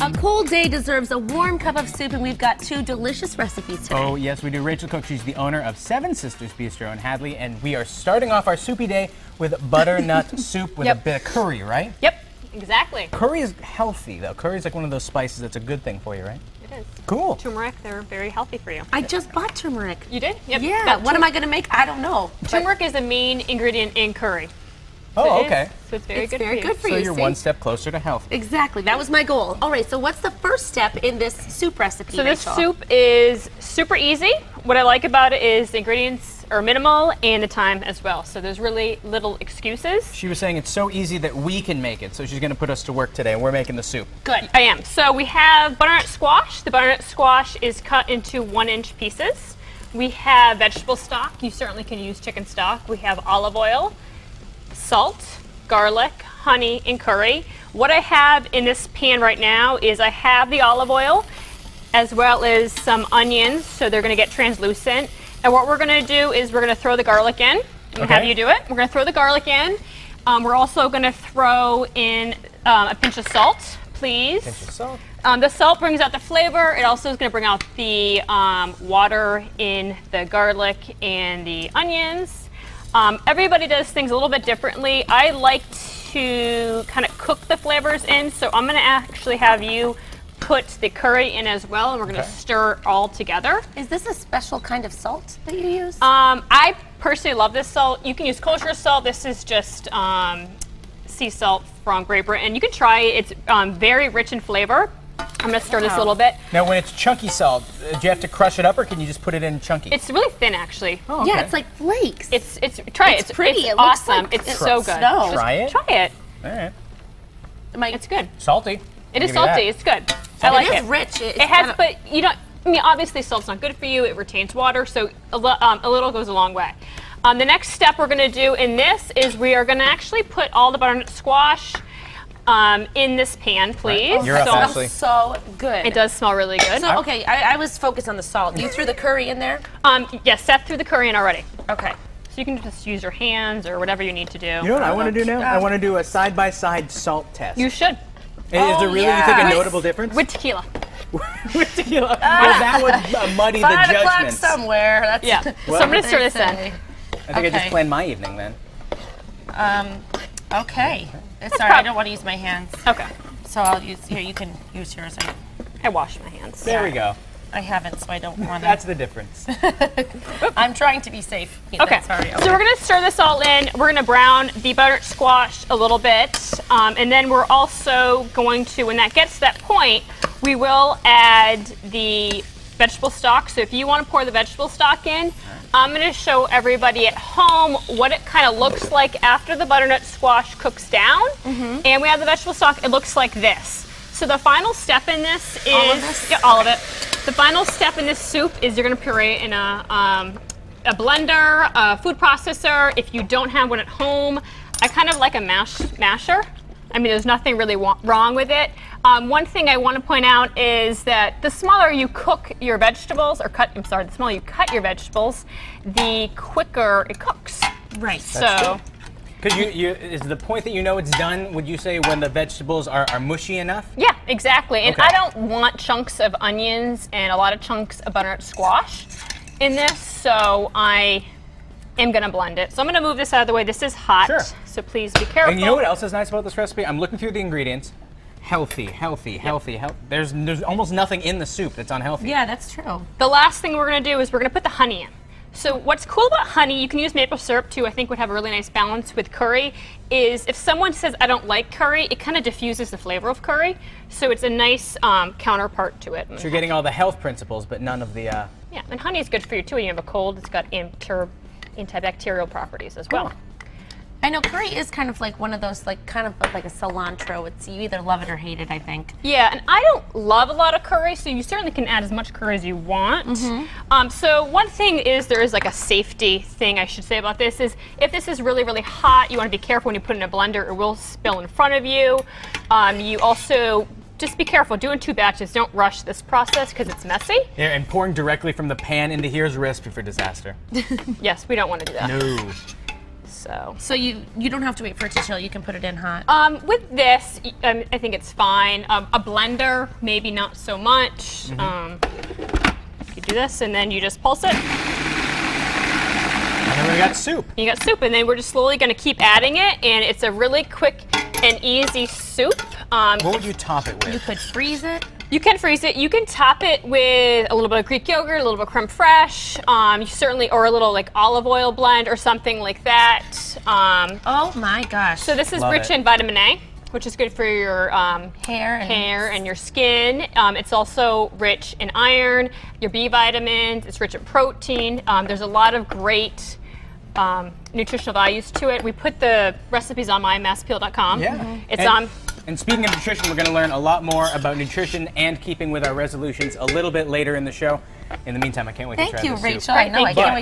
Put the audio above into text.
A cold day deserves a warm cup of soup, and we've got 2 delicious recipes today. Oh, yes, we do. Rachel Cook, she's the owner of Seven Sisters Bistro in Hadley, and we are starting off our soupy day with butternut soup with a bit of curry, right? Yep, exactly. Curry is healthy, though. Curry is like one of those spices that's a good thing for you, right? It is. Cool. Turmeric, they're very healthy for you. I just bought turmeric. You did? Yep. Yeah, what am I going to make? I don't know. Turmeric is the main ingredient in curry. Oh, okay. So it's very good for you. good for So you. you're see? one step closer to health. Exactly. That was my goal. All right, so what's the first step in this soup recipe, So this Rachel? soup is super easy. What I like about it is the ingredients are minimal and the time as well. So there's really little excuses. She was saying it's so easy that we can make it, so she's going to put us to work today, and we're making the soup. Good. I am. So we have butternut squash. The butternut squash is cut into 1-inch pieces. We have vegetable stock. You certainly can use chicken stock. We have olive oil, salt, garlic, honey, and curry. What I have in this pan right now is I have the olive oil as well as some onions, so they're going to get translucent. And what we're going to do is we're going to throw the garlic in. I'm going to have you do it. We're going to throw the garlic in. We're also going to throw in a pinch of salt, please. Pinch of salt. The salt brings out the flavor. It also is going to bring out the water in the garlic and the onions. Everybody does things a little bit differently. I like to kind of cook the flavors in, so I'm going to actually have you put the curry in as well, and we're going to stir all together. Is this a special kind of salt that you use? I personally love this salt. You can use kosher salt. This is just sea salt from Great Britain. You can try it. It's very rich in flavor. I'm going to stir this a little bit. Now, when it's chunky salt, do you have to crush it up, or can you just put it in chunky? It's really thin, actually. Oh, okay. Yeah, it's like flakes. Try it. It's pretty. It's It looks awesome. like It's so good. snow. Just Try it? Try it. All right. It's good. Salty. It is Give you that. salty. It's good. I like It it. is rich. It has, but you know, I mean, obviously salt's not good for you. It retains water, so a little goes a long way. The next step we're going to do in this is we are going to actually put all the butternut squash in this pan, please. You're up, So- Ashley. So good. It does smell really good. So, okay, I was focused on the salt. You threw the curry in there? Yes, Seth threw the curry in already. Okay. So you can just use your hands or whatever you need to do. You know what I want to do now? I want to do a side-by-side salt test. You should. Is there really, you think, a notable difference? With tequila. With tequila. Well, that would muddy the 5 o'clock judgments. somewhere. That's Yeah. So I'm going to stir this in. I think I just planned my evening then. Okay. Sorry, prob- I don't want to use my hands. Okay. So I'll use, here, you can use yours. I wash my hands. There we go. I haven't, so I don't want to. That's the difference. I'm trying to be safe. Okay. Sorry. So we're going to stir this all in. We're going to brown the butternut squash a little bit. And then we're also going to, when that gets to that point, we will add the vegetable stock. So if you want to pour the vegetable stock in, I'm going to show everybody at home what it kind of looks like after the butternut squash cooks down. And we have the vegetable stock. It looks like this. So the final step in this is All of this? Yeah, all of it. The final step in this soup is you're going to puree in a blender, a food processor. If you don't have one at home, I kind of like a masher. I mean, there's nothing really wrong with it. One thing I want to point out is that the smaller you cook your vegetables, the smaller you cut your vegetables, the quicker it cooks. Right. So, Because is the point that you know it's done, would you say, when the vegetables are mushy enough? yeah, exactly. And Okay. I don't want chunks of onions and a lot of chunks of butternut squash in this, so I am going to blend it. So I'm going to move this out of the way. This is hot, Sure. so please be careful. And you know what else is nice about this recipe? I'm looking through the ingredients. Healthy. There's almost nothing in the soup that's unhealthy. Yeah, that's true. The last thing we're going to do is we're going to put the honey in. So what's cool about honey, you can use maple syrup too, I think would have a really nice balance with curry, is if someone says, I don't like curry, it kind of diffuses the flavor of curry. So it's a nice counterpart to it. So you're getting all the health principles, but none of the... Yeah, and honey is good for you too. When you have a cold, it's got antibacterial properties as well. I know curry is kind of like one of those, like kind of like a cilantro. It's you either love it or hate it, I think. Yeah, and I don't love a lot of curry, so you certainly can add as much curry as you want. So one thing is there is like a safety thing I should say about this is if this is really, really hot, you want to be careful when you put it in a blender. It will spill in front of you. You also just be careful. Doing 2 batches. Don't rush this process because it's messy. Yeah, and pouring directly from the pan into here is a recipe for disaster. Yes, we don't want to do that. No. So you don't have to wait for it to chill. You can put it in hot. With this, I think it's fine. A blender, maybe not so much. You do this, and then you just pulse it. And then we got soup. You got soup, and then we're just slowly going to keep adding it, and it's a really quick and easy soup. What would you top it with? You could freeze it. You can freeze it. You can top it with a little bit of Greek yogurt, a little bit of creme fraiche, you certainly, or a little like olive oil blend or something like that. Oh my gosh. So this is Love rich it. in vitamin A, which is good for your hair and your skin. It's also rich in iron, your B vitamins. It's rich in protein. There's a lot of great nutritional values to it. We put the recipes on mymasspeel.com. Yeah. It's on. And speaking of nutrition, we're going to learn a lot more about nutrition and keeping with our resolutions a little bit later in the show. In the meantime, I can't wait to try Thank you, this soup. Rachel. I know. I Thank you. can't wait.